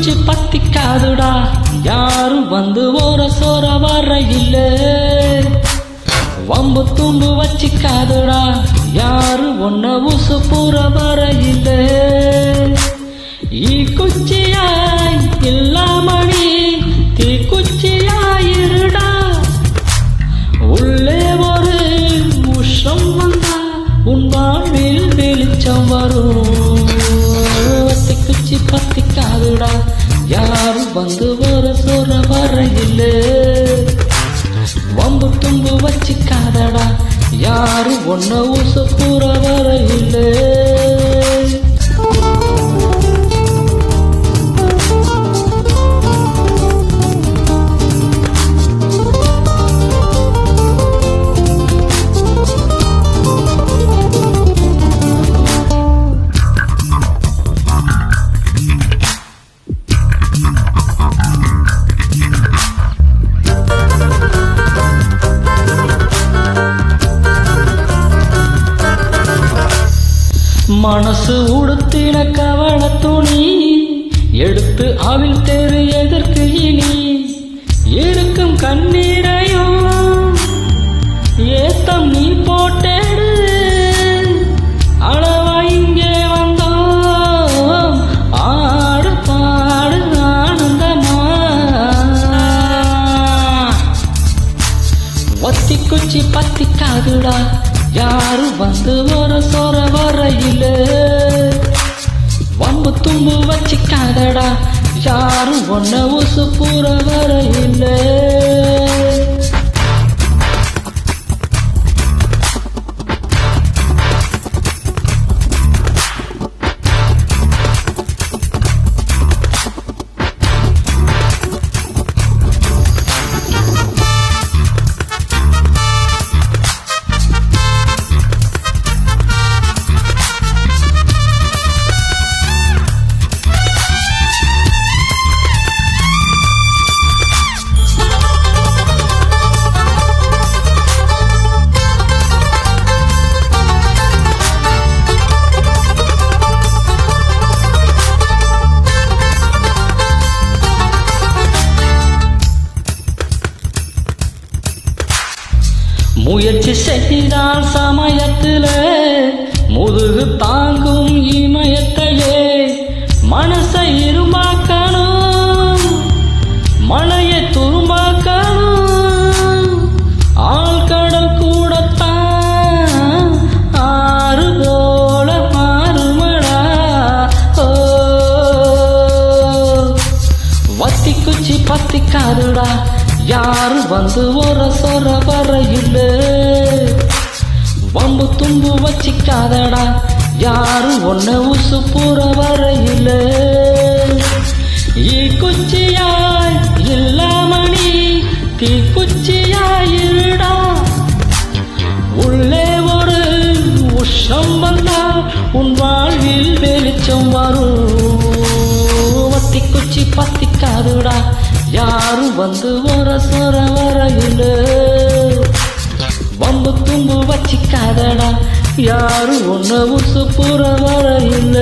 குச்சி பத்திக்காதுடா யாரும் வந்து ஓர சோற வர இல்ல வம்பு தும்பு வச்சிக்காதுடா யாரும் ஒன்ன ஊசு பூர வர இல்ல ஈ குச்சியாய் இல்லாமணி தீ குச்சியாயிருடா உள்ளே ஒரு உஷம் வந்தா உன் வாழ்வில் வெளிச்சம் வரும் குச்சி பத்திக்காதுடா யாரும் வந்து ஒரு சோற வர இல்ல வம்பு தும்பு வச்சிக்காதடா யாரும் ஒன்ன ஊச பூர வர இல்ல மனசு உடுத்தின கவள துணி எடுத்து அவில் தெரு எதற்கு இனி இருக்கும் கண்ணீரையும் ஏத்தம் நீ போட்டேடு அளவா இங்கே வந்தோம் ஆடு பாடு ஆனந்தமா ஒத்தி குச்சி பத்திக்காதுடா யாரும் வந்து ஒரு சோற வர இல்ல வம்பு தும்பு வச்சிக்காதடா யாரும் ஒன்ன ஊசு பூர வர இல்ல முயற்சி செய்தால் சமயத்தில முதுகு தாங்கும் இமயத்தையே மனசை இருமாக்கணும் மலையை துரும்பாக்கணும் ஆழ்கடல் கூடத்தான் ஆறு போல மாறுமடா வத்தி குச்சி பத்திக்காதுடா யாரும் வந்து ஒரு சோற வர இல்ல வம்பு தும்பு வச்சிக்காதடா யாரும் ஒன்ன ஊசு பூர வர இல்ல ஈ குச்சியாய் இல்லாமணி தீ குச்சியாயிருடா உள்ளே ஒரு உஷம் வந்தா உன் வாழ்வில் வெளிச்சம் வரும் வத்தி குச்சி பத்திக்காதுடா யாரும் வந்து ஒரு சோற வர இல்ல வம்பு தும்பு வச்சிக்காதடா யாரும் ஒன்ன ஊசு பூர வர இல்ல